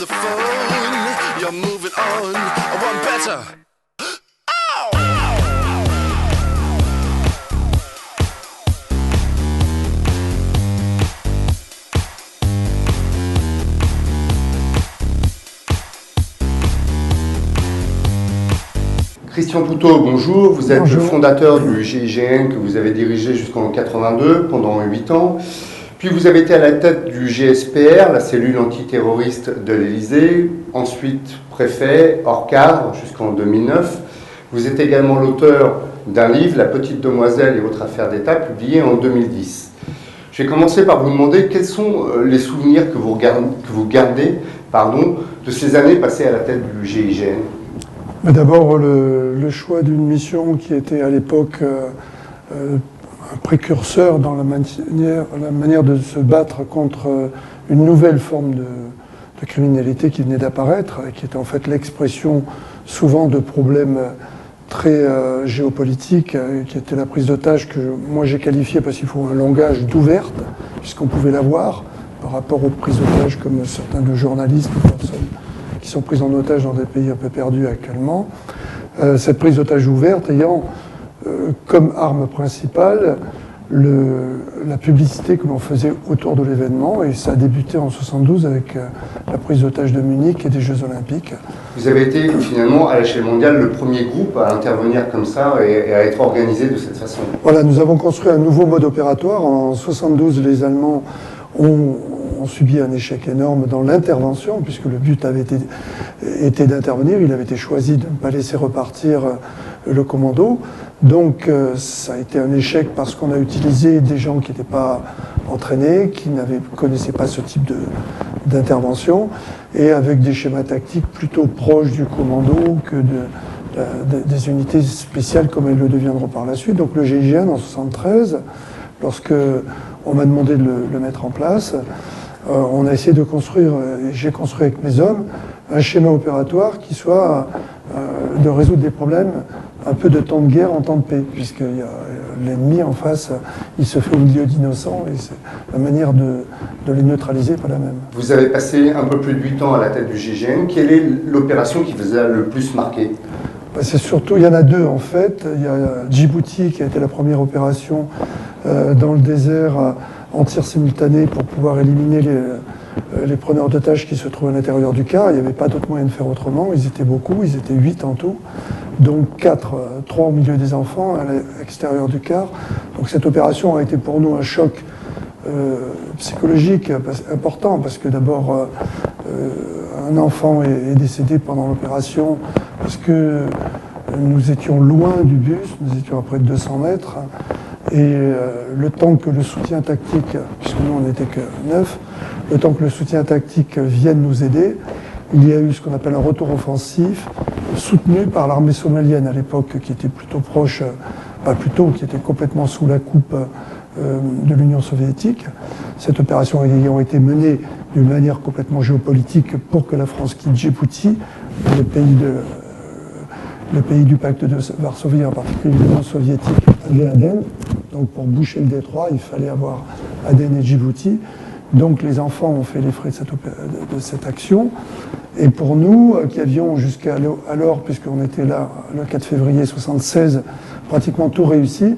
The phone, you're moving on. I want better. Christian Poutot, bonjour. Vous êtes Bonjour. le fondateur du GIGN que vous avez dirigé jusqu'en 82 pendant 8 ans. Puis vous avez été à la tête du GSPR, la cellule antiterroriste de l'Élysée. Ensuite préfet, hors cadre, jusqu'en 2009. Vous êtes également l'auteur d'un livre, La Petite Demoiselle et autres affaires d'État, publié en 2010. Je vais commencer par vous demander quels sont les souvenirs que vous gardez de ces années passées à la tête du GIGN. D'abord, le choix d'une mission qui était à l'époque un précurseur dans la manière de se battre contre une nouvelle forme de criminalité qui venait d'apparaître, et qui était en fait l'expression souvent de problèmes très géopolitiques, qui était la prise d'otages que moi j'ai qualifié, parce qu'il faut un langage d'ouverte, puisqu'on pouvait l'avoir par rapport aux prises d'otages comme certains de journalistes ou personnes qui sont prises en otage dans des pays un peu perdus actuellement. Cette prise d'otage ouverte ayant comme arme principale la publicité que l'on faisait autour de l'événement, et ça a débuté en 72 avec la prise d'otage de Munich et des Jeux Olympiques. Vous avez été finalement à l'échelle mondiale le premier groupe à intervenir comme ça et à être organisé de cette façon. Voilà, nous avons construit un nouveau mode opératoire. En 72, les Allemands ont subi un échec énorme dans l'intervention, puisque le but avait été d'intervenir. Il avait été choisi de ne pas laisser repartir le commando. Donc ça a été un échec parce qu'on a utilisé des gens qui n'étaient pas entraînés, qui ne connaissaient pas ce type d'intervention, et avec des schémas tactiques plutôt proches du commando que des unités spéciales comme elles le deviendront par la suite. Donc le GIGN en 1973, lorsque on m'a demandé de le mettre en place, on a essayé de construire, et j'ai construit avec mes hommes, un schéma opératoire qui soit de résoudre des problèmes un peu de temps de guerre en temps de paix, puisque l'ennemi en face, il se fait au milieu d'innocents, et la manière de les neutraliser n'est pas la même. Vous avez passé un peu plus de 8 ans à la tête du GIGN. Quelle est l'opération qui vous a le plus marqué ? C'est surtout, il y en a deux en fait. Il y a Djibouti qui a été la première opération dans le désert en tir simultané pour pouvoir éliminer les preneurs d'otages qui se trouvaient à l'intérieur du car. Il n'y avait pas d'autre moyen de faire autrement. Ils étaient beaucoup, ils étaient 8 en tout. Donc 3 au milieu des enfants à l'extérieur du car. Donc cette opération a été pour nous un choc psychologique important, parce que d'abord un enfant est décédé pendant l'opération parce que nous étions loin du bus, nous étions à près de 200 mètres, et le temps que le soutien tactique, puisque nous on n'était que 9, le temps que le soutien tactique vienne nous aider, il y a eu ce qu'on appelle un retour offensif, soutenu par l'armée somalienne à l'époque, qui était plutôt proche, qui était complètement sous la coupe de l'Union soviétique. Cette opération ayant été menée d'une manière complètement géopolitique pour que la France quitte Djibouti, le pays du pacte de Varsovie, en particulier l'Union soviétique, avait Aden. Donc pour boucher le détroit, il fallait avoir Aden et Djibouti. Donc les enfants ont fait les frais de cette action. Et pour nous, qui avions jusqu'à alors, puisqu'on était là le 4 février 1976, pratiquement tout réussi,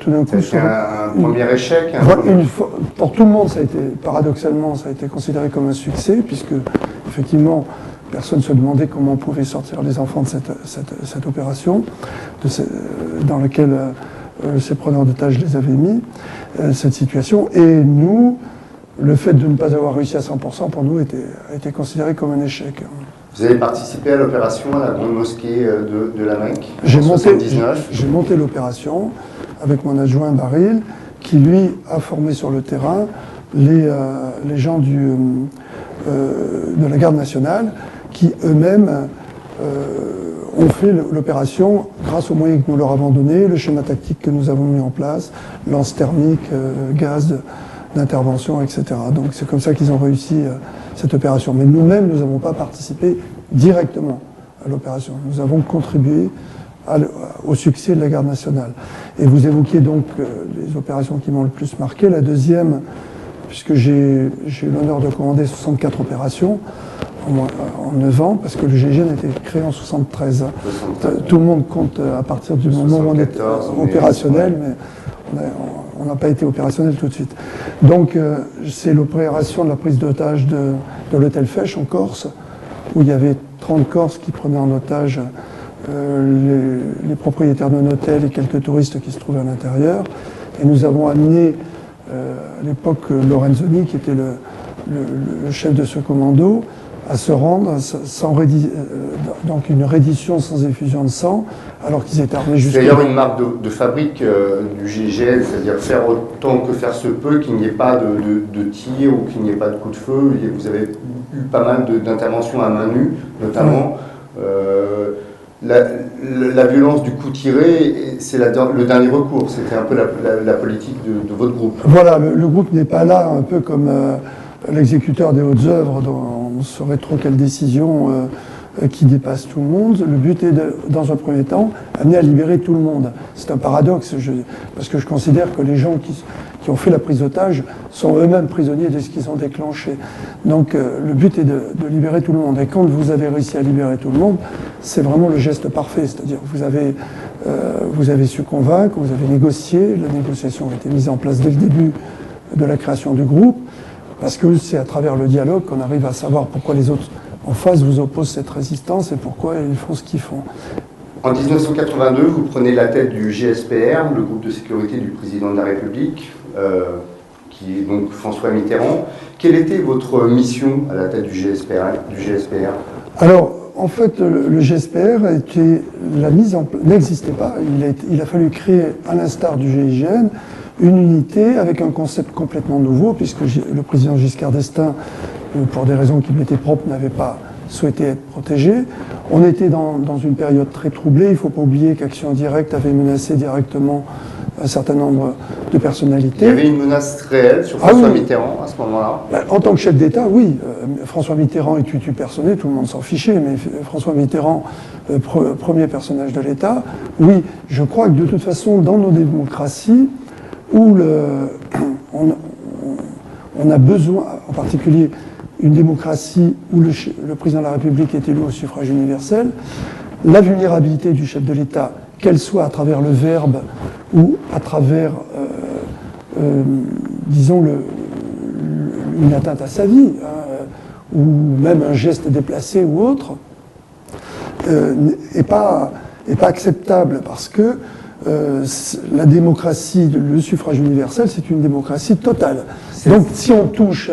tout d'un coup... C'est un premier échec. Pour tout le monde, paradoxalement, ça a été considéré comme un succès, puisque effectivement, personne ne se demandait comment on pouvait sortir les enfants de cette opération, dans laquelle ces preneurs d'otages les avaient mis, cette situation. Et nous, le fait de ne pas avoir réussi à 100% pour nous a été considéré comme un échec. Vous avez participé à l'opération à la Grande Mosquée de la Mecque en J'ai 1979. J'ai monté l'opération avec mon adjoint Baril, qui lui a formé sur le terrain les gens de la garde nationale, qui eux-mêmes ont fait l'opération grâce aux moyens que nous leur avons donnés, le schéma tactique que nous avons mis en place, lance thermique, gaz d'intervention, etc. Donc c'est comme ça qu'ils ont réussi cette opération. Mais nous-mêmes, nous n'avons pas participé directement à l'opération. Nous avons contribué au succès de la garde nationale. Et vous évoquiez donc les opérations qui m'ont le plus marqué. La deuxième, puisque j'ai eu l'honneur de commander 64 opérations, en 9 ans, parce que le GIGN a été créé en 73. Tout le monde compte à partir du moment où on est opérationnel, mais on n'a pas été opérationnel tout de suite. Donc c'est l'opération de la prise d'otage de l'hôtel Fèche en Corse, où il y avait 30 Corses qui prenaient en otage les propriétaires d'un hôtel et quelques touristes qui se trouvaient à l'intérieur. Et nous avons amené à l'époque Lorenzoni, qui était le chef de ce commando, à se rendre donc une reddition sans effusion de sang, alors qu'ils étaient armés jusqu'à... C'est d'ailleurs une marque de fabrique du GIGN, c'est-à-dire faire autant que faire se peut, qu'il n'y ait pas de tir ou qu'il n'y ait pas de coup de feu. Vous avez eu pas mal d'interventions à main nue, notamment. La violence du coup tiré, c'est le dernier recours. C'était un peu la politique de votre groupe. Voilà, le groupe n'est pas là, un peu comme l'exécuteur des hautes œuvres, dont on ne saurait trop quelle décision qui dépasse tout le monde. Le but est, dans un premier temps, amener à libérer tout le monde. C'est un paradoxe, parce que je considère que les gens qui ont fait la prise d'otage sont eux-mêmes prisonniers de ce qu'ils ont déclenché. Donc le but est de libérer tout le monde. Et quand vous avez réussi à libérer tout le monde, c'est vraiment le geste parfait. C'est-à-dire vous avez su convaincre, vous avez négocié. La négociation a été mise en place dès le début de la création du groupe, parce que c'est à travers le dialogue qu'on arrive à savoir pourquoi les autres en face vous opposent cette résistance et pourquoi ils font ce qu'ils font. En 1982, vous prenez la tête du GSPR, le groupe de sécurité du président de la République, qui est donc François Mitterrand. Quelle était votre mission à la tête du GSPR? Alors, en fait, le GSPR n'existait pas. Il a fallu créer, à l'instar du GIGN, une unité avec un concept complètement nouveau, puisque le président Giscard d'Estaing, pour des raisons qui lui étaient propres, n'avait pas souhaité être protégé. On était dans une période très troublée. Il ne faut pas oublier qu'Action Directe avait menacé directement un certain nombre de personnalités. Il y avait une menace réelle sur François Mitterrand à ce moment-là? En tant que chef d'État, oui. François Mitterrand est tutu personné, tout le monde s'en fichait, mais François Mitterrand, premier personnage de l'État, oui. Je crois que de toute façon, dans nos démocraties, où on a besoin, en particulier une démocratie où le président de la République est élu au suffrage universel, la vulnérabilité du chef de l'État, qu'elle soit à travers le verbe ou à travers, disons, une atteinte à sa vie, ou même un geste déplacé ou autre, n'est pas acceptable, parce que la démocratie, le suffrage universel, c'est une démocratie totale. Donc si on touche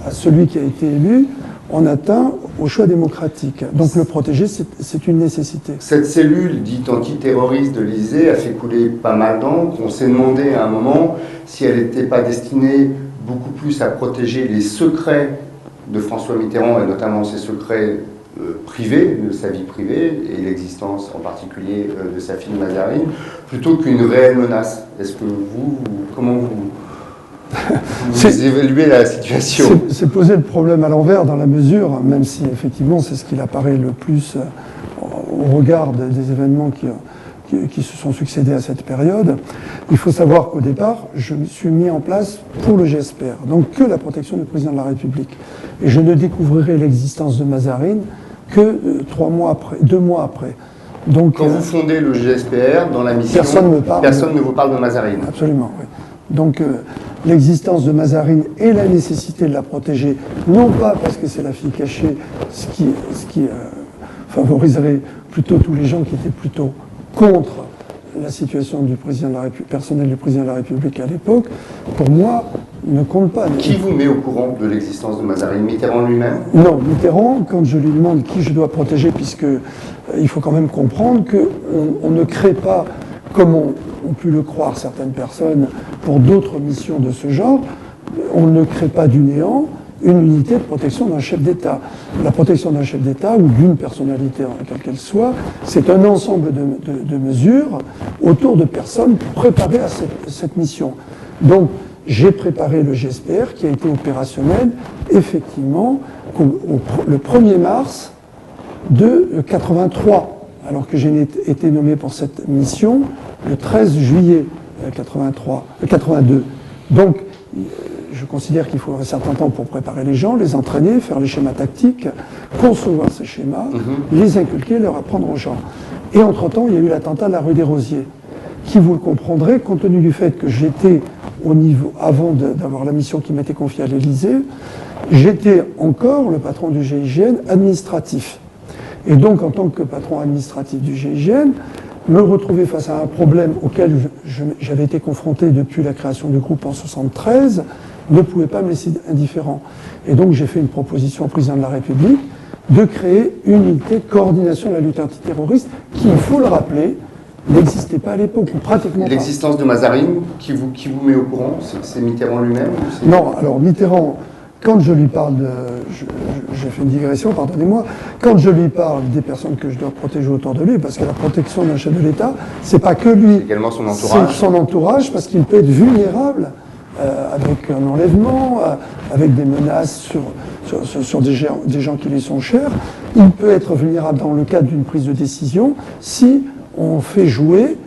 à celui qui a été élu, on atteint au choix démocratique. Donc le protéger, c'est une nécessité. Cette cellule dite antiterroriste de l'Élysée a fait couler pas mal d'encre. On s'est demandé à un moment si elle n'était pas destinée beaucoup plus à protéger les secrets de François Mitterrand, et notamment ses secrets privés, de sa vie privée, et l'existence en particulier de sa fille Mazarine, plutôt qu'une réelle menace. Est-ce que comment vous évaluez la situation? C'est poser le problème à l'envers, dans la mesure, même si effectivement c'est ce qu'il apparaît le plus au regard des événements qui se sont succédés à cette période. Il faut savoir qu'au départ, je me suis mis en place pour le GSPR, donc que la protection du président de la République. Et je ne découvrirai l'existence de Mazarine que 2 mois après. Donc, quand vous fondez le GSPR, dans la mission, personne ne vous parle de Mazarine. Absolument, oui. Donc l'existence de Mazarine et la nécessité de la protéger, non pas parce que c'est la fille cachée, ce qui favoriserait plutôt tous les gens qui étaient plutôt contre la situation du président de la République, personnel du président de la République à l'époque, pour moi, ne compte pas. Qui vous met au courant de l'existence de Mazarine? Mitterrand lui-même? Non, Mitterrand, quand je lui demande qui je dois protéger, puisque il faut quand même comprendre qu'on ne crée pas, comme ont pu le croire certaines personnes, pour d'autres missions de ce genre, on ne crée pas du néant une unité de protection d'un chef d'État. La protection d'un chef d'État ou d'une personnalité, quelle qu'elle soit, c'est un ensemble de mesures autour de personnes préparées à cette mission. Donc, j'ai préparé le GSPR qui a été opérationnel, effectivement, le 1er mars de 83, alors que j'ai été nommé pour cette mission le 13 juillet 82. Donc, je considère qu'il faut un certain temps pour préparer les gens, les entraîner, faire les schémas tactiques, concevoir ces schémas, les inculquer, leur apprendre aux gens. Et entre-temps, il y a eu l'attentat de la rue des Rosiers, qui, vous le comprendrez, compte tenu du fait que j'étais au niveau, avant d'avoir la mission qui m'était confiée à l'Élysée, j'étais encore le patron du GIGN administratif. Et donc, en tant que patron administratif du GIGN, me retrouver face à un problème auquel j'avais été confronté depuis la création du groupe en 1973 ne pouvait pas me laisser indifférent. Et donc j'ai fait une proposition au président de la République de créer une unité de coordination de la lutte antiterroriste qui, il faut le rappeler, n'existait pas à l'époque, ou pratiquement pas. L'existence de Mazarine, qui vous met au courant, c'est Mitterrand lui-même? Non, alors Mitterrand, quand je lui parle de... J'ai fait une digression, pardonnez-moi. Quand je lui parle des personnes que je dois protéger autour de lui, parce que la protection d'un chef de l'État, c'est pas que lui. C'est également son entourage. C'est son entourage, parce qu'il peut être vulnérable avec un enlèvement, avec des menaces sur des gens qui lui sont chers. Il peut être vulnérable dans le cadre d'une prise de décision si on fait jouer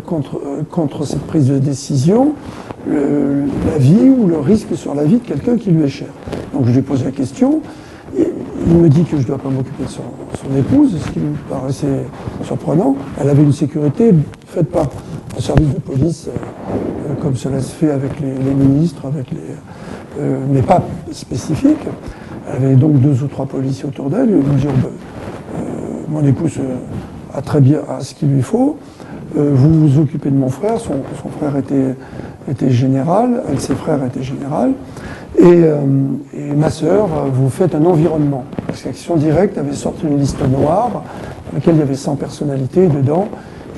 contre cette prise de décision la vie ou le risque sur la vie de quelqu'un qui lui est cher. Donc je lui pose la question, et il me dit que je ne dois pas m'occuper de son épouse, ce qui me paraissait surprenant. Elle avait une sécurité faite par un service de police, comme cela se fait avec les ministres, mais pas spécifique. Elle avait donc 2 ou 3 policiers autour d'elle. Il me dit, mon épouse a très bien ce qu'il lui faut. Vous vous occupez de mon frère, son frère était général, un de ses frères était général, et ma sœur, vous faites un environnement. Parce qu'Action Directe avait sorti une liste noire dans laquelle il y avait 100 personnalités, et dedans,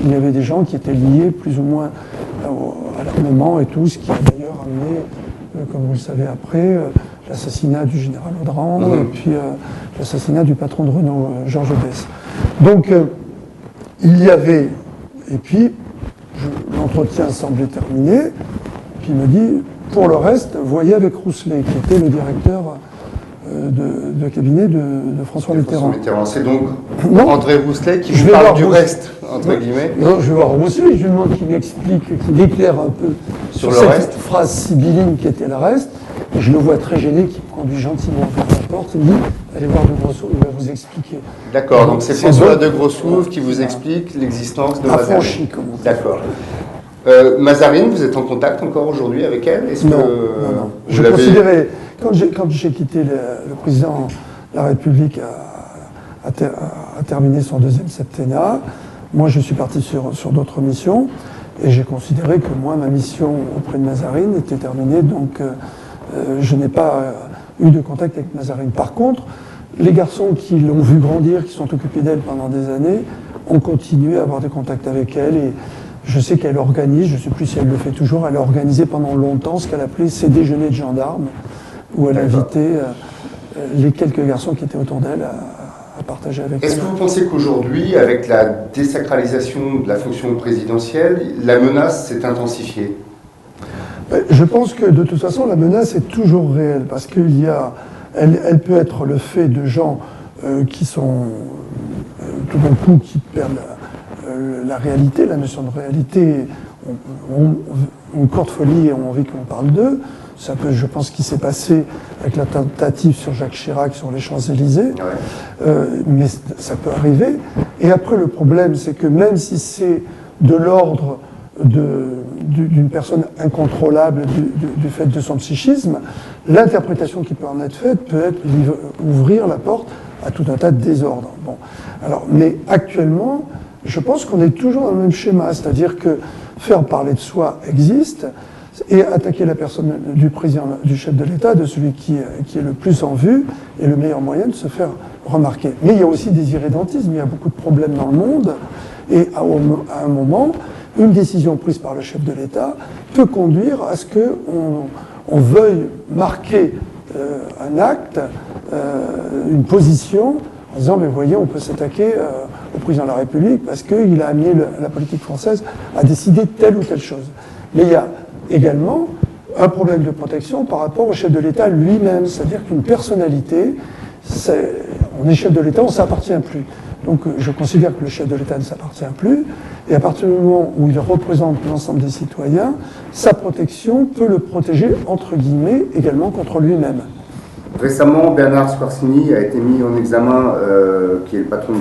il y avait des gens qui étaient liés plus ou moins à l'armement et tout, ce qui a d'ailleurs amené, comme vous le savez après, l'assassinat du général Audran, et puis l'assassinat du patron de Renault, Georges Besse. Donc, il y avait... Et puis, l'entretien semblait terminé. Puis il me dit, pour le reste, voyez avec Rousselet, qui était le directeur de cabinet de François Mitterrand. C'est donc non. André Rousselet qui vous parle du reste, entre guillemets. Non, je vais voir Rousselet, je lui demande qu'il m'explique, qu'il éclaire un peu sur le cette reste. phrase sibylline qui était le reste. Et je le vois très gêné, qui me conduit gentiment vers la porte. Il me dit, allez voir De Grossouvre, il va vous expliquer. D'accord, donc c'est François De Grossouvre qui vous explique l'existence de Mazarine. Affranchi, comme on dit. D'accord. Mazarine, vous êtes en contact encore aujourd'hui avec elle? Non. Je considérais, quand j'ai quitté le président de la République a terminé son 2e septennat, moi je suis parti sur d'autres missions, et j'ai considéré que moi, ma mission auprès de Mazarine était terminée, donc je n'ai pas eu de contact avec Mazarine. Par contre, les garçons qui l'ont vu grandir, qui sont occupés d'elle pendant des années, ont continué à avoir des contacts avec elle, et je sais qu'elle organise, je ne sais plus si elle le fait toujours, elle a organisé pendant longtemps ce qu'elle appelait ses déjeuners de gendarmes, où elle invitait les quelques garçons qui étaient autour d'elle à partager avec elle. Est-ce que vous pensez qu'aujourd'hui, avec la désacralisation de la fonction présidentielle, la menace s'est intensifiée? Je pense que de toute façon, la menace est toujours réelle, parce elle peut être le fait de gens qui sont tout d'un coup qui perdent la réalité, la notion de réalité, ont une courte folie et ont envie qu'on parle d'eux. C'est un peu, je pense, ce qui s'est passé avec la tentative sur Jacques Chirac sur les Champs-Élysées. Ouais. Mais ça peut arriver. Et après, le problème, c'est que même si c'est de l'ordre d'une personne incontrôlable du fait de son psychisme, l'interprétation qui peut en être faite peut être ouvrir la porte à tout un tas de désordres. Bon. Alors, mais actuellement, je pense qu'on est toujours dans le même schéma, c'est-à-dire que faire parler de soi existe, et attaquer la personne du président, du chef de l'État, de celui qui est le plus en vue, est le meilleur moyen de se faire remarquer. Mais il y a aussi des irrédentismes, il y a beaucoup de problèmes dans le monde, et à un moment, une décision prise par le chef de l'État peut conduire à ce qu'on veuille marquer un acte, une position, en disant, mais voyez, on peut s'attaquer au président de la République parce qu'il a amené la politique française à décider telle ou telle chose. Mais il y a également un problème de protection par rapport au chef de l'État lui-même, c'est-à-dire qu'une personnalité, on est chef de l'État, on ne s'appartient plus. Donc je considère que le chef de l'État ne s'appartient plus, et à partir du moment où il représente l'ensemble des citoyens, sa protection peut le protéger, entre guillemets, également contre lui-même. Récemment, Bernard Squarcini a été mis en examen, qui est le patron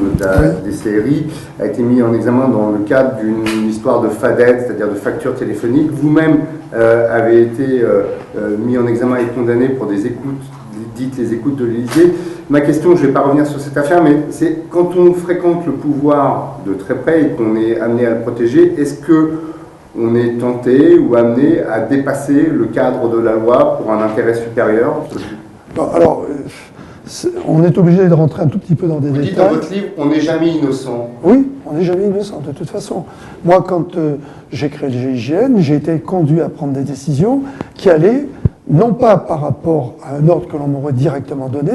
des CRI, a été mis en examen dans le cadre d'une histoire de FADET, c'est-à-dire de facture téléphonique. Vous-même avez été mis en examen et condamné pour des écoutes, dites les écoutes de l'Élysée. Ma question, je ne vais pas revenir sur cette affaire, mais c'est quand on fréquente le pouvoir de très près et qu'on est amené à le protéger, est-ce qu'on est tenté ou amené à dépasser le cadre de la loi pour un intérêt supérieur? Bon, alors, on est obligé de rentrer un tout petit peu dans des détails. Vous dites dans votre livre, on n'est jamais innocent. Oui, on n'est jamais innocent, de toute façon. Moi, quand j'ai créé le GIGN, j'ai été conduit à prendre des décisions qui allaient, non pas par rapport à un ordre que l'on m'aurait directement donné,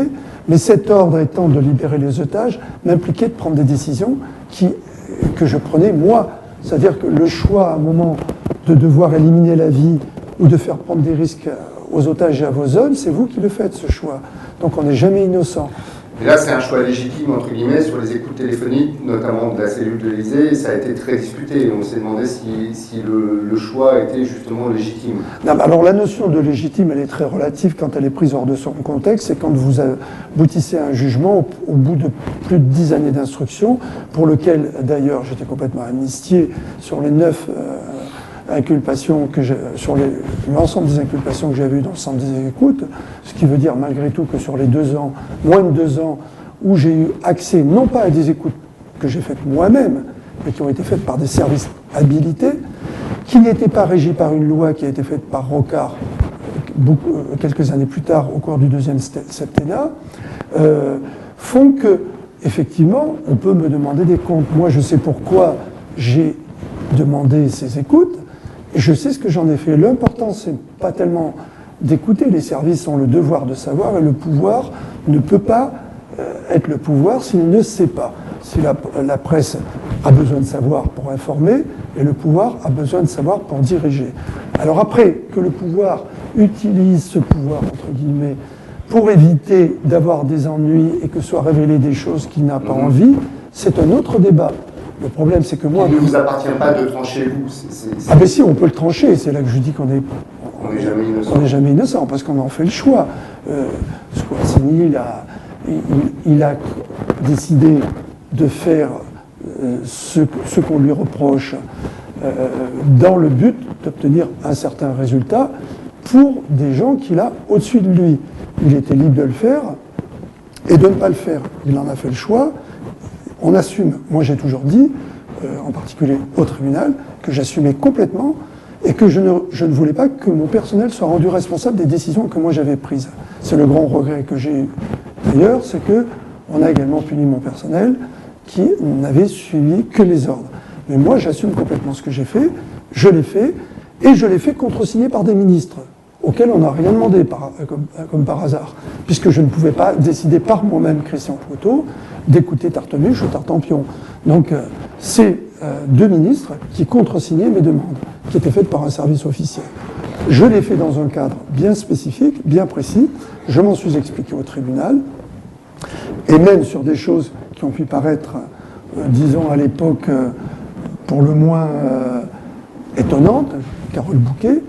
mais cet ordre étant de libérer les otages, m'impliquait de prendre des décisions que je prenais moi. C'est-à-dire que le choix, à un moment, de devoir éliminer la vie ou de faire prendre des risques aux otages et à vos zones, c'est vous qui le faites, ce choix. Donc on n'est jamais innocent. Et là, c'est un choix légitime, entre guillemets, sur les écoutes téléphoniques, notamment de la cellule de l'Élysée. Ça a été très discuté. On s'est demandé si le choix était justement légitime. Non, mais alors la notion de légitime, elle est très relative quand elle est prise hors de son contexte. C'est quand vous aboutissez à un jugement au bout de plus de 10 années d'instruction, pour lequel, d'ailleurs, j'étais complètement amnistié sur les 9 inculpations que sur l'ensemble des inculpations que j'avais eues dans le centre des écoutes, ce qui veut dire malgré tout que sur les 2 ans, moins de 2 ans, où j'ai eu accès non pas à des écoutes que j'ai faites moi-même, mais qui ont été faites par des services habilités, qui n'étaient pas régis par une loi qui a été faite par Rocard quelques années plus tard, au cours du 2e septennat, font que, effectivement, on peut me demander des comptes. Moi, je sais pourquoi j'ai demandé ces écoutes, et je sais ce que j'en ai fait. L'important, c'est pas tellement d'écouter. Les services ont le devoir de savoir, et le pouvoir ne peut pas être le pouvoir s'il ne sait pas. Si la presse a besoin de savoir pour informer, et le pouvoir a besoin de savoir pour diriger. Alors après, que le pouvoir utilise ce pouvoir, entre guillemets, pour éviter d'avoir des ennuis et que soient révélées des choses qu'il n'a pas envie, c'est un autre débat. Le problème, c'est que moi... Il ne vous appartient pas de trancher, vous. Ah ben si, on peut le trancher. C'est là que je dis qu'on est... On n'est jamais innocent. On n'est jamais innocent, parce qu'on en fait le choix. Squarcini, il a décidé de faire ce qu'on lui reproche dans le but d'obtenir un certain résultat pour des gens qu'il a au-dessus de lui. Il était libre de le faire et de ne pas le faire. Il en a fait le choix. On assume. Moi, j'ai toujours dit, en particulier au tribunal, que j'assumais complètement et que je ne voulais pas que mon personnel soit rendu responsable des décisions que moi j'avais prises. C'est le grand regret que j'ai eu. D'ailleurs, c'est qu'on a également puni mon personnel qui n'avait suivi que les ordres. Mais moi, j'assume complètement ce que j'ai fait, je l'ai fait, et je l'ai fait contresigné par des ministres, auxquels on n'a rien demandé, comme par hasard, puisque je ne pouvais pas décider par moi-même, Christian Proutot, d'écouter Tartemuche ou Tartampion. Donc, c'est 2 ministres qui contresignaient mes demandes, qui étaient faites par un service officiel. Je l'ai fait dans un cadre bien spécifique, bien précis, je m'en suis expliqué au tribunal, et même sur des choses qui ont pu paraître, disons à l'époque, pour le moins étonnantes, Carole Bouquet,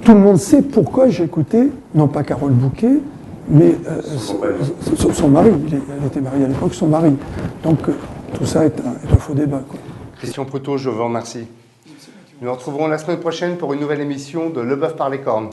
tout le monde sait pourquoi j'ai écouté, non pas Carole Bouquet, mais son mari. Elle était mariée à l'époque, son mari. Donc tout ça est un faux débat, quoi. Christian Proutot, je vous remercie. Nous nous retrouverons la semaine prochaine pour une nouvelle émission de Le Bœuf par les cornes.